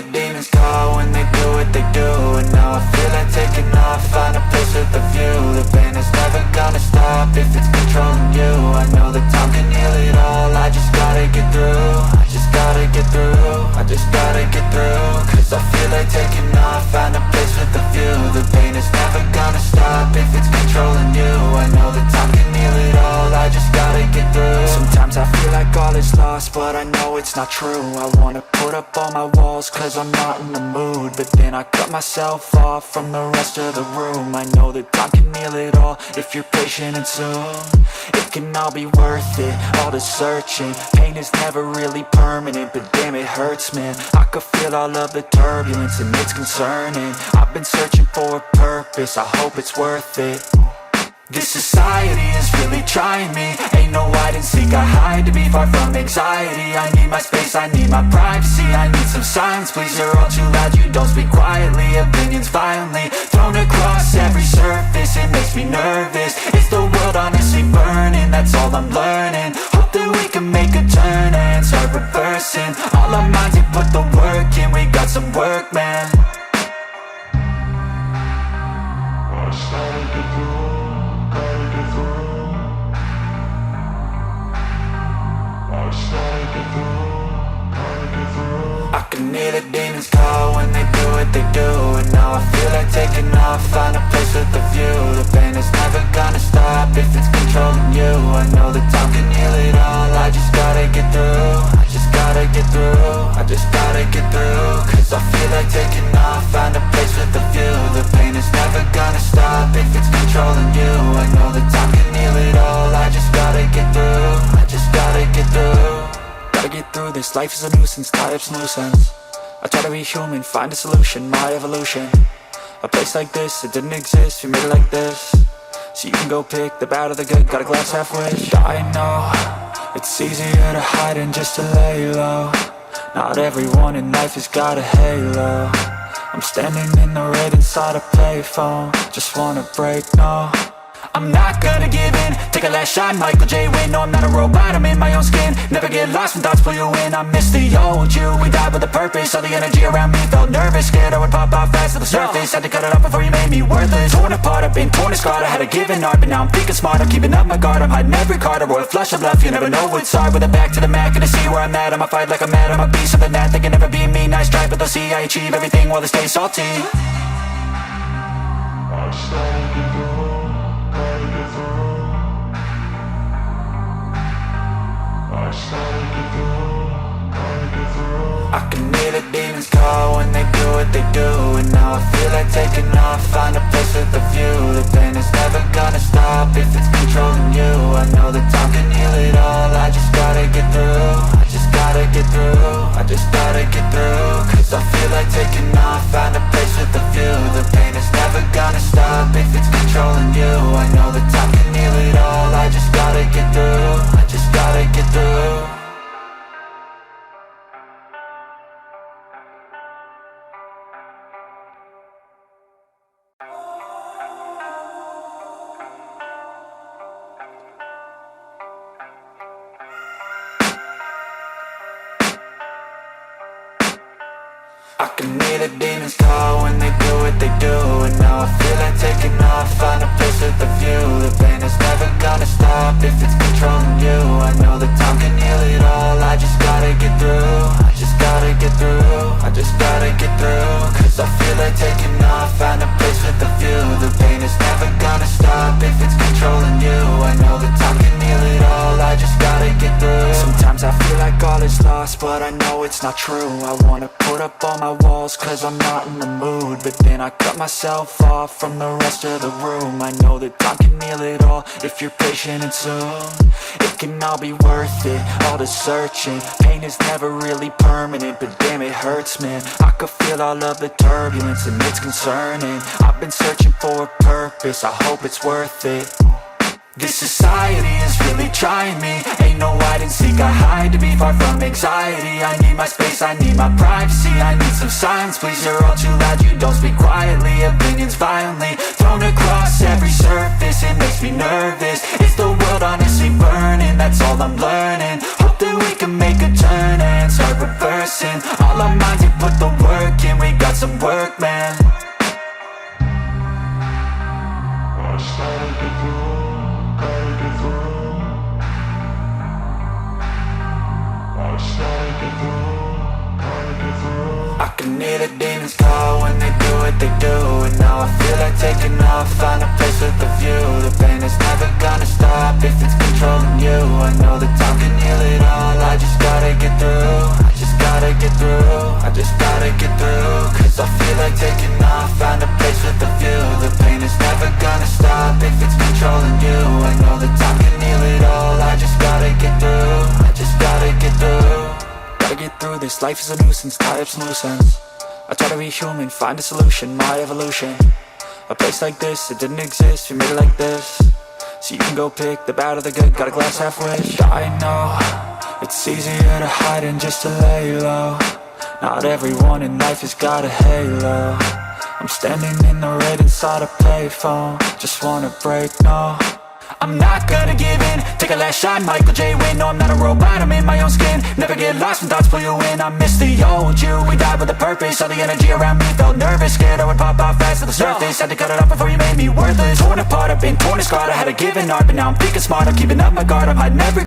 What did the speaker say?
the demons call when they do what they do. And now I feel like taking off, find a place with a view. The pain is never gonna stop if it's controlling you. I know that time can heal it all, I just gotta get through. I just gotta get through, I just gotta get through. Cause I feel like taking off, find a place with a view. The pain is never gonna stop if it's controlling you. I know that time can heal it all, I just gotta get through. Sometimes I feel like all is lost, but I know it's not true. I wanna put up all my walls cause I'm not in the mood, but then I cut myself off from the rest of the room. I know that time can heal it all if you're patient, and soon it can all be worth it, all the searching. Pain is never really permanent, but damn it hurts, man. I could feel all of the turbulence and it's concerning. I've been searching for a purpose, I hope it's worth it. This society is really trying me. Ain't no hide and seek, I hide to be far from anxiety. I need my space, I need my privacy. I need some silence, please, you're all too loud. You don't speak quietly, opinions violently thrown across every surface. It makes me nervous, is the world honestly burning? That's all I'm learning. Hope that we can make a turn and start reversing all our minds and put the work in. We got some work, man. I started to do. I can hear the demons call when they do what they do. And now I feel like taking off, find a place with a view. The pain is never gonna stop if it's controlling you. I know that time can heal it all, I just gotta get through. I just gotta get through, I just gotta get through. Cause I feel like taking off, find a place with a view. The pain is never gonna stop if it's controlling you. I know that time can heal it all, I just gotta get through. I just gotta get through. Gotta get through this, life is a nuisance, tie up some loose ends. I try to be human, find a solution, my evolution. A place like this, it didn't exist, we made it like this. So you can go pick the bad or the good, got a glass half wish. I know, it's easier to hide than just to lay low. Not everyone in life has got a halo. I'm standing in the red inside a payphone, just wanna break, no. I'm not gonna give in, take a last shot, Michael J. Win. No, I'm not a robot, I'm in my own skin. Never get lost when thoughts pull you in. I miss the old you, we died with a purpose. All the energy around me felt nervous, scared I would pop out fast to the surface. Had to cut it off before you made me worthless. Torn apart, I've been torn and scarred. I had a given art, but now I'm thinking smart. I'm keeping up my guard, I'm hiding every card. A royal flush of love, you never know what's hard. With a back to the mat, gonna see where I'm at. I'ma fight like I'm mad, I'ma be something that they can never be me. Nice try, but they'll see I achieve everything while they stay salty. I started to go. I can hear the demons call when they do what they do. And now I feel like taking off, find a place with a view. The pain is never gonna stop if it's controlling you. I know that time can heal it all, I just gotta get through. I just gotta get through, I just gotta get through. Cause I feel like taking off, find a place with a view. The pain is never gonna stop if it's controlling you. I know that time can heal it all, I just gotta get through. I just gotta get through. I can hear the demons call when they do what they do. And now I feel like taking off, find a place with a view. The pain is never gonna stop if it's controlling you. I know that time can heal it all, I just gotta get through. I just gotta get through, I just gotta get through. Cause I feel like taking off, find a place with a view. The pain is never gonna stop if it's controlling you. I know that time can heal it all, I just gotta get through. Sometimes I feel like all is lost, but I know it's not true. I wanna put up all my walls cause I'm not in the mood, but then I cut myself off from the rest of the room. I know that time can heal it all if you're patient, and soon it can all be worth it, all the searching. Pain is never really permanent, but damn it hurts, man. I could feel all of the turbulence and it's concerning. I've been searching for a purpose, I hope it's worth it. This society is really trying me. Ain't no hide and seek, I hide to be far from anxiety. I need my space, I need my privacy. I need some silence, please, you're all too loud. You don't speak quietly, opinions violently thrown across every surface. It makes me nervous, is the world honestly burning? That's all I'm learning. Hope that we can make a turn and start reversing all our minds and put the work This life is a nuisance, tie up some loose ends. I try to be human, find a solution, my evolution. A place like this, it didn't exist, we made it like this. So you can go pick the bad or the good, got a glass half wish. I know, it's easier to hide than just to lay low. Not everyone in life has got a halo. I'm standing in the red inside a payphone. Just wanna break, no, I'm not gonna give in. Take a last shot, Michael J. Win. No, I'm not a robot, I'm in my own skin. Never get lost when thoughts pull you in. I miss the old you, we died with a purpose. All the energy around me felt nervous, scared I would pop out fast to the surface. Had to cut it off before you made me worthless. Torn apart, I've been torn and scarred. I had a given art, but now I'm thinking smart. I'm keeping up my guard, I'm hiding every